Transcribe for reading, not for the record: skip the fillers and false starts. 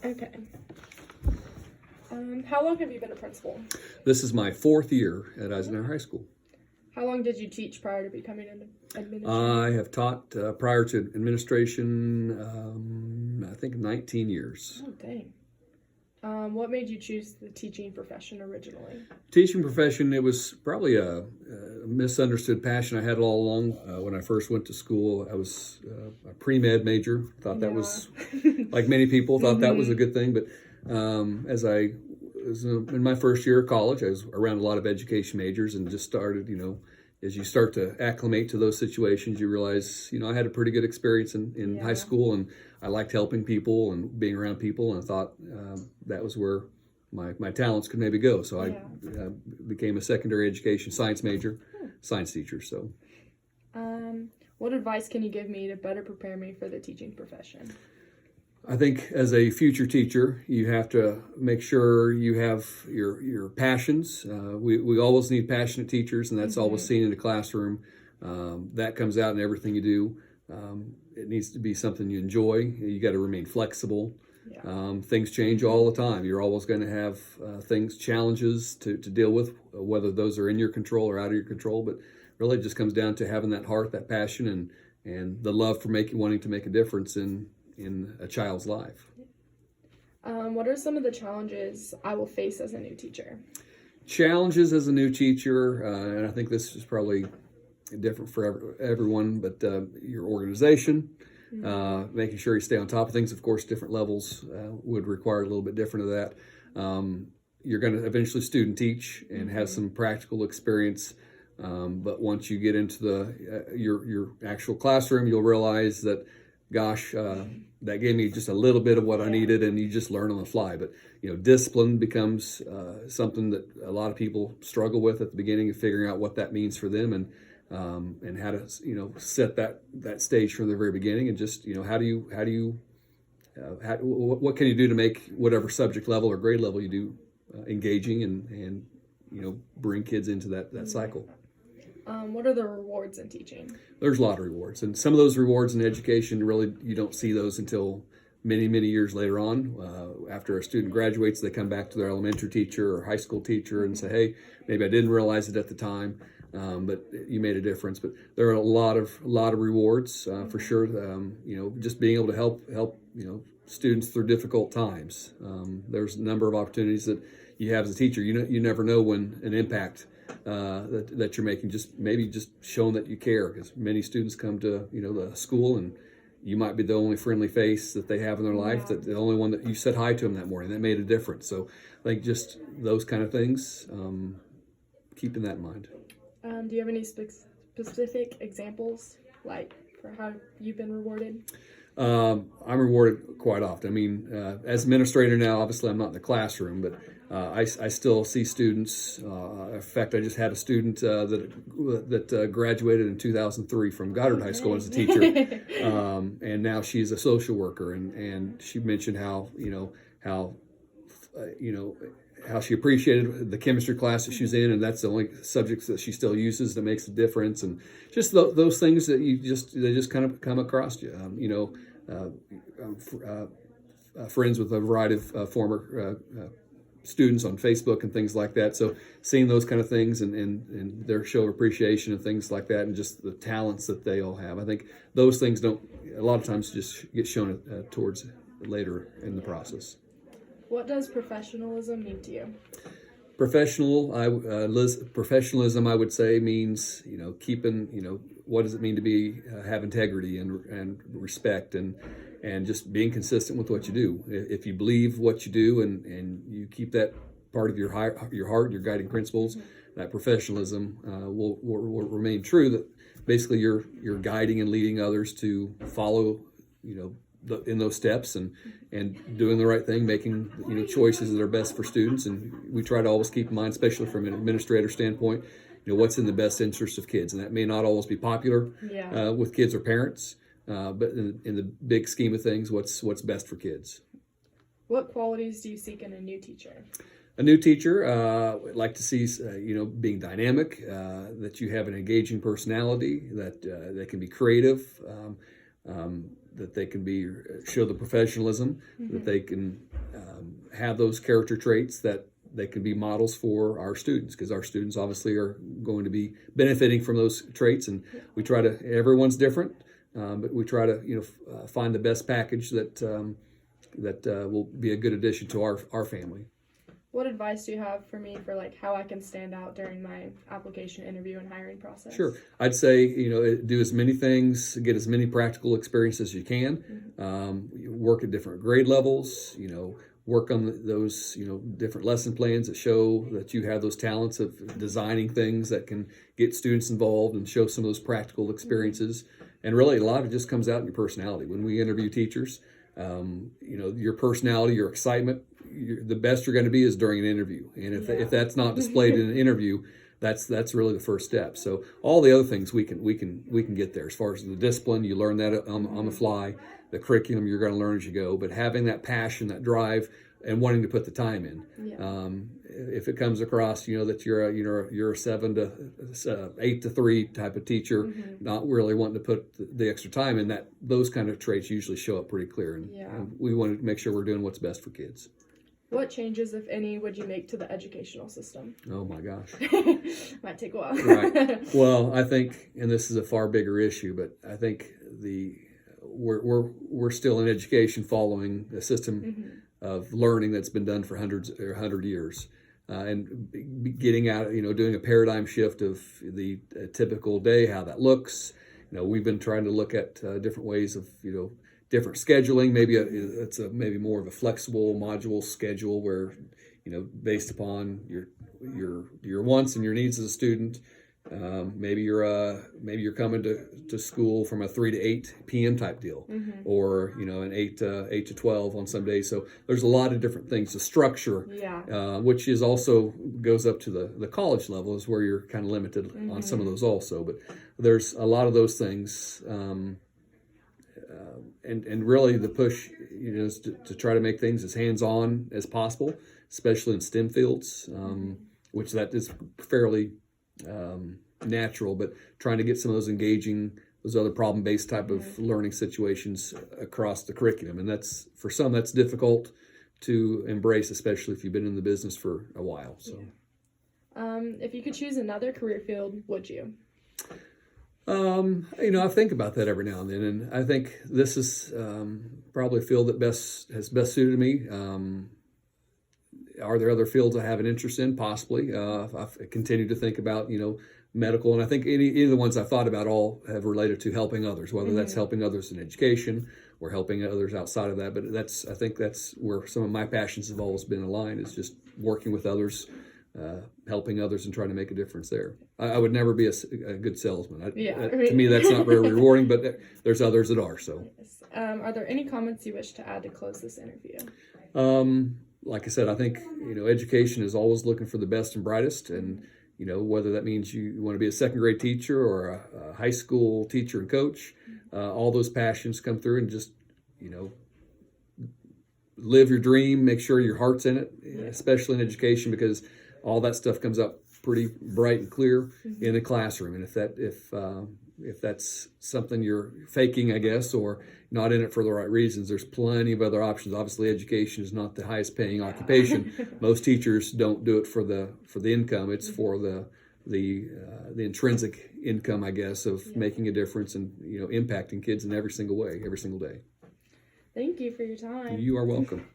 Okay. How long have you been a principal? This is my 4th year at Eisenhower High School. How long did you teach prior to becoming an administrator? I have taught prior to administration, I think 19 years. Oh, dang. What made you choose the teaching profession originally? Teaching profession, it was probably a misunderstood passion I had all along. When I first went to school, I was a pre-med major. Thought that was, like many people, thought that was a good thing. But as I was in my first year of college, I was around a lot of education majors and just started, as you start to acclimate to those situations, you realize, I had a pretty good experience in high school, and I liked helping people and being around people, and I thought that was where my talents could maybe go. So I became a secondary education science major, science teacher. So, what advice can you give me to better prepare me for the teaching profession? I think as a future teacher, you have to make sure you have your passions. We always need passionate teachers, and that's always seen in the classroom. That comes out in everything you do. It needs to be something you enjoy. You got to remain flexible. Things change all the time. You're always going to have challenges to deal with, whether those are in your control or out of your control. But really, it just comes down to having that heart, that passion, and the love for wanting to make a difference in a child's life. What are some of the challenges I will face as a new teacher? Challenges as a new teacher, and I think this is probably different for everyone, but your organization, making sure you stay on top of things. Of course, different levels would require a little bit different of that. You're going to eventually student teach and have some practical experience, but once you get into your actual classroom, you'll realize that, gosh, that gave me just a little bit of what I needed, and you just learn on the fly. But discipline becomes something that a lot of people struggle with at the beginning of figuring out what that means for them, and how to set that stage from the very beginning, and just what can you do to make whatever subject level or grade level you do engaging and bring kids into that cycle. What are the rewards in teaching? There's a lot of rewards, and some of those rewards in education, really, you don't see those until many, many years later on. After a student graduates, they come back to their elementary teacher or high school teacher and say, hey, maybe I didn't realize it at the time, but you made a difference. But there are a lot of rewards for sure. Just being able to help students through difficult times. There's a number of opportunities that you have as a teacher. You never know when an impact that you're making, just showing that you care, because many students come to the school, and you might be the only friendly face that they have in their life, that the only one that you said hi to them that morning. That made a difference. So I think just those kind of things, keeping that in mind. Do you have any specific examples, like for how you've been rewarded? I'm rewarded quite often. I mean, as administrator now, obviously I'm not in the classroom, but I still see students. In fact, I just had a student that graduated in 2003 from Goddard High School as a teacher, and now she's a social worker. And she mentioned how she appreciated the chemistry class that she's in, and that's the only subjects that she still uses that makes a difference. And just those things that they just kind of come across you. Friends with a variety of former students on Facebook and things like that. So seeing those kind of things and their show of appreciation and things like that, and just the talents that they all have. I think those things don't a lot of times just get shown towards later in the process. What does professionalism mean to you? Professionalism, I would say, means keeping what does it mean to have integrity and respect and just being consistent with what you do. If you believe what you do and you keep that part of your heart, your guiding principles, that professionalism will remain true. That basically you're guiding and leading others to follow in those steps and doing the right thing, making choices that are best for students. And we try to always keep in mind, especially from an administrator standpoint, what's in the best interest of kids. And that may not always be popular with kids or parents, but in the big scheme of things, what's best for kids. What qualities do you seek in a new teacher? A new teacher, would like to see, being dynamic, that you have an engaging personality, that they can be creative, that they can show the professionalism, that they can have those character traits that they can be models for our students, because our students obviously are going to be benefiting from those traits. And we try to, everyone's different, but we try to, find the best package that will be a good addition to our family. What advice do you have for me for like how I can stand out during my application, interview, and hiring process? Sure. I'd say, do as many things, get as many practical experiences as you can, work at different grade levels, work on those, different lesson plans that show that you have those talents of designing things that can get students involved and show some of those practical experiences. And really, a lot of it just comes out in your personality. When we interview teachers, your personality, your excitement, the best you're going to be is during an interview. And if that's not displayed in an interview, that's really the first step. So all the other things we can get there. As far as the discipline, you learn that on the fly. The curriculum you're going to learn as you go. But having that passion, that drive, and wanting to put the time in. Yeah. If it comes across, that you're a 7 to 8 to 3 type of teacher, not really wanting to put the extra time in, that those kind of traits usually show up pretty clear. And we want to make sure we're doing what's best for kids. What changes, if any, would you make to the educational system? Oh my gosh. Might take a while. Right. Well, I think, and this is a far bigger issue, but I think we're still in education following a system of learning that's been done for 100 years. And getting out, doing a paradigm shift of the typical day, how that looks. We've been trying to look at different ways of, different scheduling. Maybe it's maybe more of a flexible module schedule where, based upon your wants and your needs as a student. Maybe you're coming to school from a 3 to 8 p.m. type deal, or an 8 to 12 on some days. So there's a lot of different things. The structure, which is also goes up to the college level, is where you're kind of limited on some of those also. But there's a lot of those things, and really the push, is to try to make things as hands-on as possible, especially in STEM fields, which that is fairly natural, but trying to get some of those engaging, those other problem-based type of learning situations across the curriculum. And that's, for some, that's difficult to embrace, especially if you've been in the business for a while. So, if you could choose another career field, would you? I think about that every now and then, and I think this is probably a field that has best suited me. Are there other fields I have an interest in? Possibly. I've continued to think about, medical, and I think any of the ones I've thought about all have related to helping others, whether that's helping others in education or helping others outside of that. But I think that's where some of my passions have always been aligned, is just working with others, helping others, and trying to make a difference there. I would never be a good salesman. To me, that's not very rewarding, but there's others that are. So, are there any comments you wish to add to close this interview? Like I said, I think, education is always looking for the best and brightest, and, whether that means you want to be a second grade teacher or a high school teacher and coach, all those passions come through, and just, live your dream, make sure your heart's in it, especially in education, because all that stuff comes up pretty bright and clear in the classroom. And if that's something you're faking, I guess, or not in it for the right reasons, there's plenty of other options. Obviously, education is not the highest paying occupation. Most teachers don't do it for the income. It's for the intrinsic income, I guess, of making a difference and impacting kids in every single way, every single day. Thank you for your time. You are welcome.